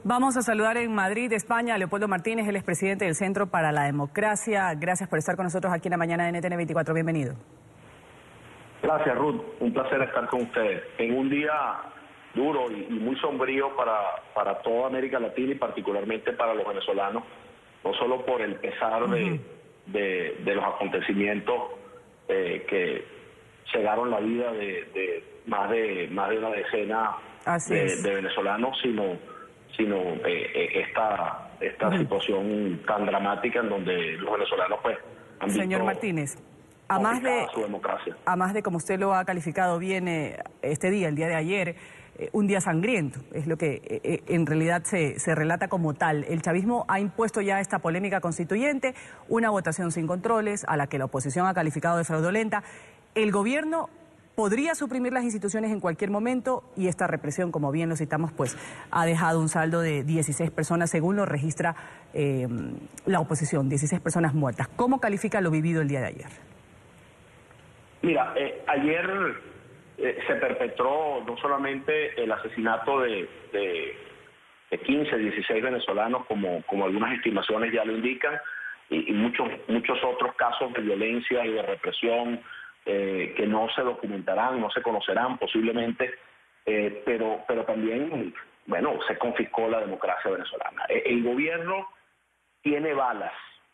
Vamos a saludar en Madrid, España, a Leopoldo Martínez, él es presidente del Centro para la Democracia. Gracias por estar con nosotros aquí en la mañana de NTN 24. Bienvenido. Gracias, Ruth. Un placer estar con ustedes. En un día duro y muy sombrío para toda América Latina y particularmente para los venezolanos, no solo por el pesar de los acontecimientos que cegaron la vida de más de una decena de venezolanos, sino esta situación tan dramática en donde los venezolanos pues han visto. Señor Martínez, a más de como usted lo ha calificado bien este día, el día de ayer, un día sangriento, es lo que en realidad se relata como tal. El chavismo ha impuesto ya esta polémica constituyente, una votación sin controles, a la que la oposición ha calificado de fraudulenta. El gobierno podría suprimir las instituciones en cualquier momento y esta represión, como bien lo citamos, pues ha dejado un saldo de 16 personas, según lo registra la oposición, 16 personas muertas. ¿Cómo califica lo vivido el día de ayer? Mira, ayer se perpetró no solamente el asesinato de 15, 16 venezolanos, como algunas estimaciones ya lo indican, y muchos otros casos de violencia y de represión que no se documentarán, no se conocerán posiblemente, pero también, bueno, se confiscó la democracia venezolana. El gobierno tiene balas,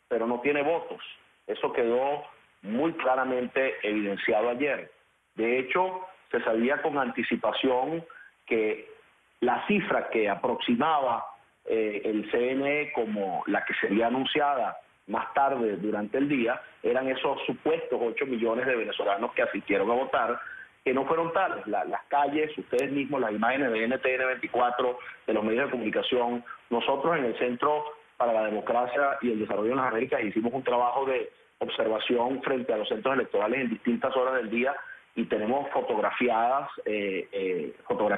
pero no tiene votos. Eso quedó muy claramente evidenciado ayer. De hecho, se sabía con anticipación que la cifra que aproximaba el CNE como la que sería anunciada más tarde durante el día, eran esos supuestos 8 millones de venezolanos que asistieron a votar, que no fueron tales. Las calles, ustedes mismos, las imágenes de NTN 24, de los medios de comunicación, nosotros en el Centro para la Democracia y el Desarrollo en las Américas hicimos un trabajo de observación frente a los centros electorales en distintas horas del día y tenemos fotografiada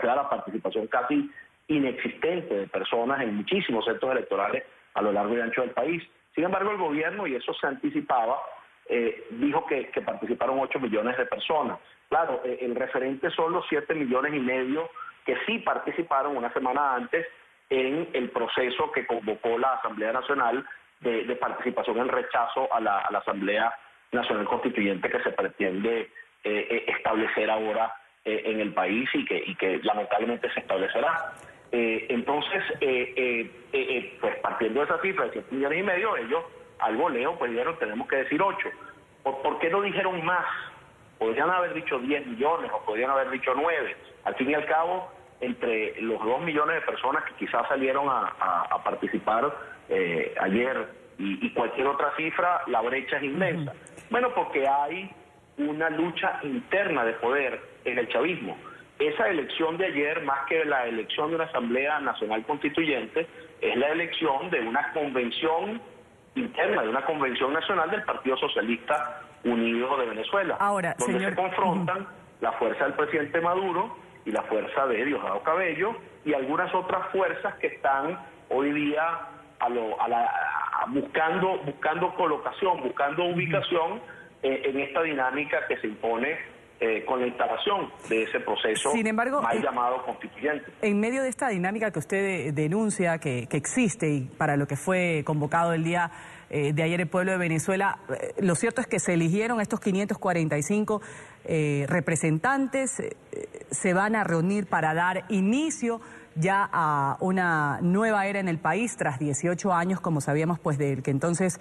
la participación casi inexistente de personas en muchísimos centros electorales a lo largo y ancho del país. Sin embargo, el gobierno, y eso se anticipaba, dijo que participaron 8 millones de personas. Claro, el referente son los 7 millones y medio que sí participaron una semana antes en el proceso que convocó la Asamblea Nacional de participación en rechazo a la Asamblea Nacional Constituyente que se pretende establecer ahora en el país y que lamentablemente se establecerá. Entonces, pues partiendo de esa cifra de 7 millones y medio, ellos al voleo pues dijeron tenemos que decir 8. ¿Por qué no dijeron más? Podrían haber dicho 10 millones o podrían haber dicho 9. Al fin y al cabo, entre los 2 millones de personas que quizás salieron a participar ayer y cualquier otra cifra, la brecha es inmensa. Bueno, porque hay una lucha interna de poder en el chavismo. Esa elección de ayer, más que la elección de una Asamblea Nacional Constituyente, es la elección de una convención interna, de una convención nacional del Partido Socialista Unido de Venezuela, ahora, donde señor, se confrontan la fuerza del presidente Maduro y la fuerza de Diosdado Cabello y algunas otras fuerzas que están hoy día buscando colocación, buscando ubicación en esta dinámica que se impone con la instalación de ese proceso. Sin embargo, mal llamado constituyente. En medio de esta dinámica que usted denuncia, que existe y para lo que fue convocado el día de ayer el pueblo de Venezuela, lo cierto es que se eligieron estos 545 representantes, se van a reunir para dar inicio ya a una nueva era en el país tras 18 años, como sabíamos, pues del que entonces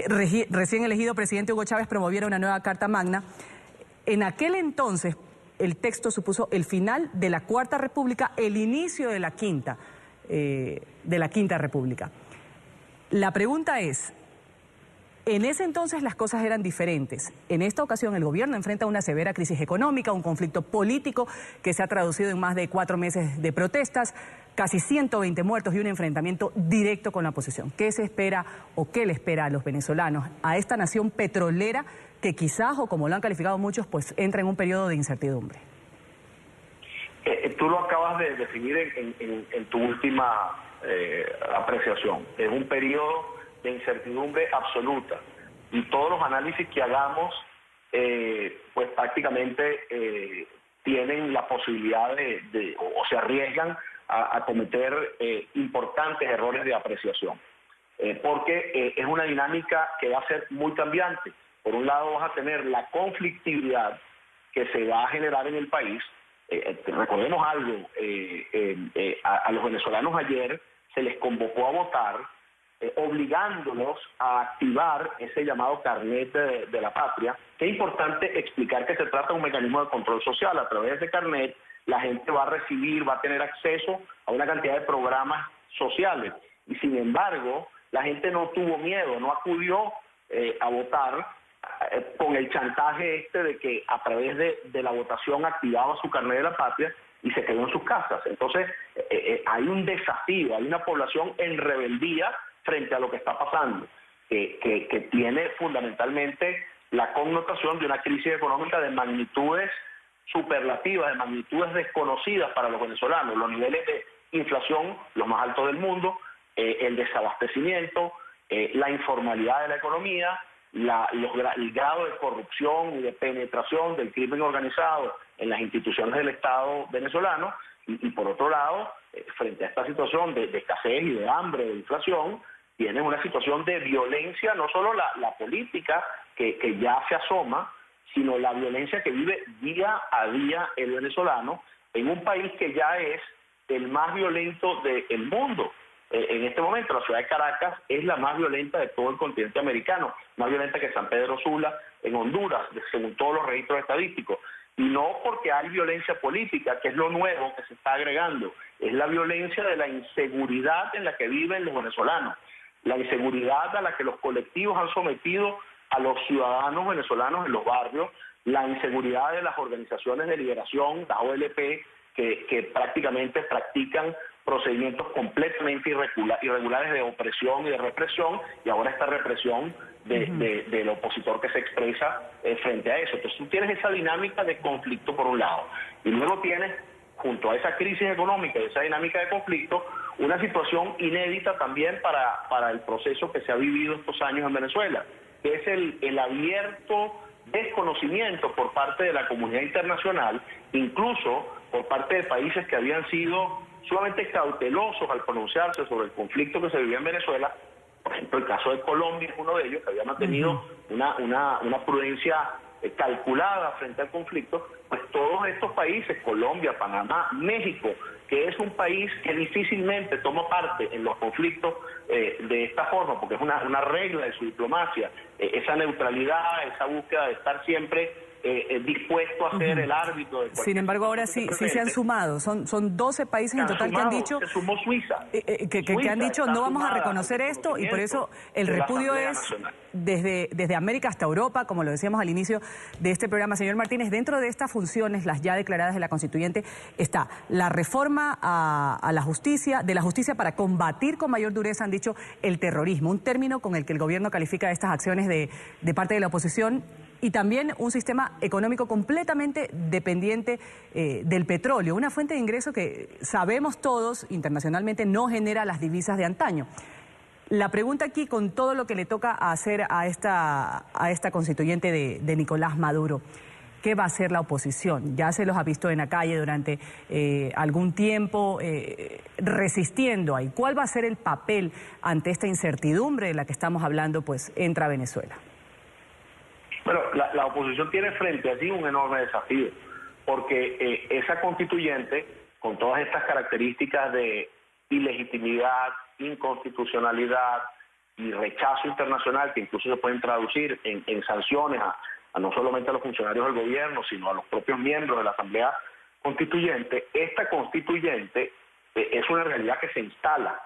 recién elegido presidente Hugo Chávez promoviera una nueva Carta Magna. En aquel entonces el texto supuso el final de la Cuarta República, el inicio de la Quinta República. La pregunta es, en ese entonces las cosas eran diferentes. En esta ocasión el gobierno enfrenta una severa crisis económica, un conflicto político que se ha traducido en más de 4 meses de protestas, casi 120 muertos y un enfrentamiento directo con la oposición. ¿Qué se espera o qué le espera a los venezolanos, a esta nación petrolera que quizás, o como lo han calificado muchos, pues entra en un periodo de incertidumbre? Tú lo acabas de definir en tu última apreciación. Es un periodo de incertidumbre absoluta y todos los análisis que hagamos pues prácticamente tienen la posibilidad o se arriesgan a cometer importantes errores de apreciación. Porque es una dinámica que va a ser muy cambiante. Por un lado vas a tener la conflictividad que se va a generar en el país. Recordemos algo, a los venezolanos ayer se les convocó a votar, obligándolos a activar ese llamado carnet de la patria. Que es importante explicar que se trata de un mecanismo de control social. A través de ese carnet la gente va a recibir, va a tener acceso a una cantidad de programas sociales. Y sin embargo, la gente no tuvo miedo, no acudió a votar con el chantaje de que a través de la votación activaba su carnet de la patria y se quedó en sus casas. Entonces, hay un desafío, hay una población en rebeldía frente a lo que está pasando, que tiene fundamentalmente la connotación de una crisis económica de magnitudes superlativas, de magnitudes desconocidas para los venezolanos, los niveles de inflación los más altos del mundo, el desabastecimiento, la informalidad de la economía, el grado de corrupción y de penetración del crimen organizado en las instituciones del Estado venezolano, y por otro lado, frente a esta situación de escasez y de hambre, de inflación, tienen una situación de violencia, no solo la política que ya se asoma, sino la violencia que vive día a día el venezolano en un país que ya es el más violento del mundo. En este momento la ciudad de Caracas es la más violenta de todo el continente americano, más violenta que San Pedro Sula en Honduras, según todos los registros estadísticos. Y no porque hay violencia política, que es lo nuevo que se está agregando, es la violencia de la inseguridad en la que viven los venezolanos, la inseguridad a la que los colectivos han sometido a los ciudadanos venezolanos en los barrios, la inseguridad de las organizaciones de liberación, la OLP, que prácticamente practican procedimientos completamente irregulares de opresión y de represión, y ahora esta represión del opositor que se expresa frente a eso. Entonces tú tienes esa dinámica de conflicto por un lado, y luego tienes, junto a esa crisis económica y esa dinámica de conflicto, una situación inédita también para el proceso que se ha vivido estos años en Venezuela, que es el abierto desconocimiento por parte de la comunidad internacional, incluso por parte de países que habían sido sumamente cautelosos al pronunciarse sobre el conflicto que se vivía en Venezuela. Por ejemplo, el caso de Colombia es uno de ellos, que había mantenido una prudencia calculada frente al conflicto. Pues todos estos países, Colombia, Panamá, México, que es un país que difícilmente toma parte en los conflictos de esta forma, porque es una regla de su diplomacia, esa neutralidad, esa búsqueda de estar siempre dispuesto a ser el árbitro de cualquier. Sin embargo, ahora sí se han sumado, son 12 países en total que han dicho, se sumó Suiza, que han dicho no vamos a reconocer esto, y por eso el repudio es desde América hasta Europa, como lo decíamos al inicio de este programa. Señor Martínez, dentro de estas funciones, las ya declaradas de la Constituyente, está la reforma a la justicia, de la justicia para combatir con mayor dureza, han dicho, el terrorismo, un término con el que el gobierno califica estas acciones de parte de la oposición, y también un sistema económico completamente dependiente del petróleo, una fuente de ingreso que sabemos todos internacionalmente no genera las divisas de antaño. La pregunta aquí, con todo lo que le toca hacer a esta constituyente de Nicolás Maduro, ¿qué va a hacer la oposición? Ya se los ha visto en la calle durante algún tiempo resistiendo ahí. ¿Cuál va a ser el papel ante esta incertidumbre de la que estamos hablando, pues entra Venezuela? Bueno, la oposición tiene frente a sí un enorme desafío, porque esa constituyente, con todas estas características de ilegitimidad, inconstitucionalidad y rechazo internacional, que incluso se pueden traducir en sanciones a no solamente a los funcionarios del gobierno, sino a los propios miembros de la Asamblea Constituyente, esta constituyente es una realidad que se instala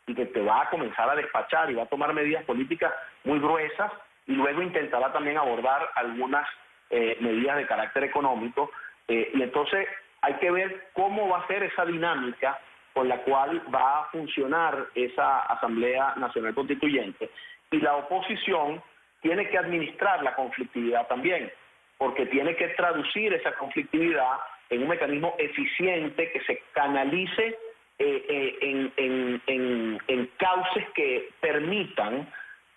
y que te va a comenzar a despachar y va a tomar medidas políticas muy gruesas, y luego intentará también abordar algunas medidas de carácter económico, y entonces hay que ver cómo va a ser esa dinámica con la cual va a funcionar esa Asamblea Nacional Constituyente, y la oposición tiene que administrar la conflictividad también, porque tiene que traducir esa conflictividad en un mecanismo eficiente que se canalice en cauces que permitan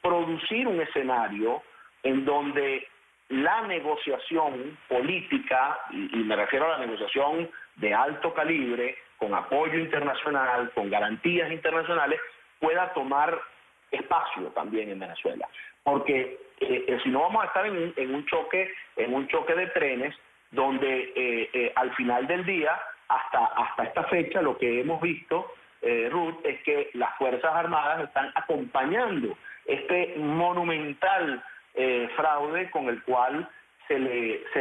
producir un escenario en donde la negociación política, y me refiero a la negociación de alto calibre, con apoyo internacional, con garantías internacionales, pueda tomar espacio también en Venezuela. Porque si no vamos a estar en un choque de trenes donde al final del día, hasta esta fecha, lo que hemos visto, Ruth, es que las Fuerzas Armadas están acompañando este monumental fraude con el cual se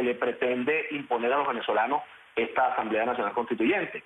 le pretende imponer a los venezolanos esta Asamblea Nacional Constituyente.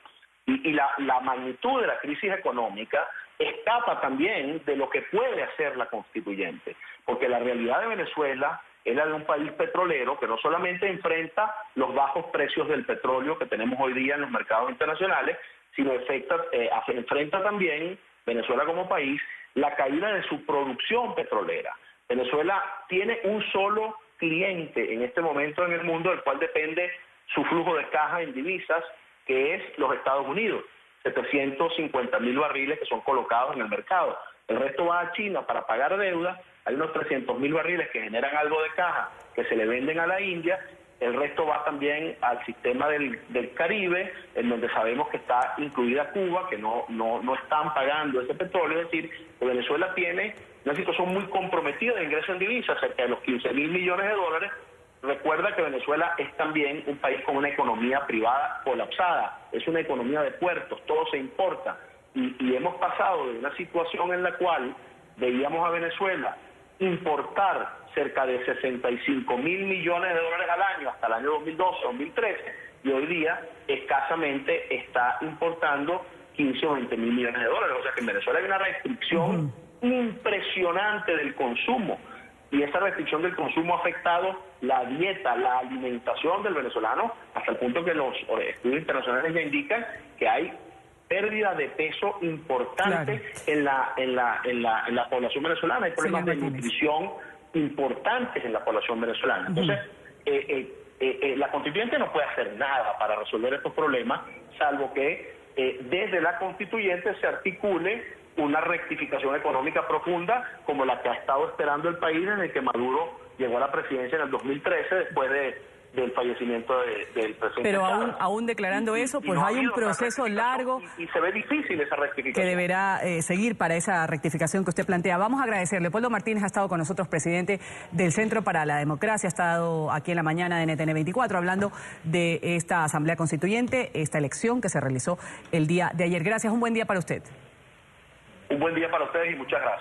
Y la magnitud de la crisis económica escapa también de lo que puede hacer la Constituyente, porque la realidad de Venezuela es la de un país petrolero que no solamente enfrenta los bajos precios del petróleo que tenemos hoy día en los mercados internacionales, sino enfrenta también, Venezuela como país, la caída de su producción petrolera. Venezuela tiene un solo cliente en este momento en el mundo del cual depende su flujo de caja en divisas, que es los Estados Unidos, 750.000 barriles que son colocados en el mercado. El resto va a China para pagar deuda, hay unos 300.000 barriles que generan algo de caja que se le venden a la India, el resto va también al sistema del Caribe, en donde sabemos que está incluida Cuba, que no están pagando ese petróleo. Es decir, que Venezuela tiene una situación muy comprometida de ingreso en divisas, cerca de los 15.000 millones de dólares. Recuerda que Venezuela es también un país con una economía privada colapsada, es una economía de puertos, todo se importa. Y hemos pasado de una situación en la cual veíamos a Venezuela importar cerca de 65.000 millones de dólares al año hasta el año 2012, 2013, y hoy día escasamente está importando 15 o 20.000 millones de dólares. O sea que en Venezuela hay una restricción impresionante del consumo, y esa restricción del consumo ha afectado la dieta, la alimentación del venezolano, hasta el punto que los estudios internacionales ya indican que hay pérdida de peso importante en la población venezolana. Hay problemas de nutrición importantes en la población venezolana. Entonces, la Constituyente no puede hacer nada para resolver estos problemas, salvo que desde la Constituyente se articule una rectificación económica profunda como la que ha estado esperando el país desde que Maduro llegó a la presidencia en el 2013, después del fallecimiento del presidente. Pero aún declarando eso, pues no hay un proceso largo y se ve difícil esa rectificación que deberá seguir para esa rectificación que usted plantea. Vamos a agradecerle. Leopoldo Martínez ha estado con nosotros, presidente del Centro para la Democracia, ha estado aquí en la mañana de NTN 24 hablando de esta Asamblea Constituyente, esta elección que se realizó el día de ayer. Gracias, un buen día para usted. Un buen día para ustedes y muchas gracias.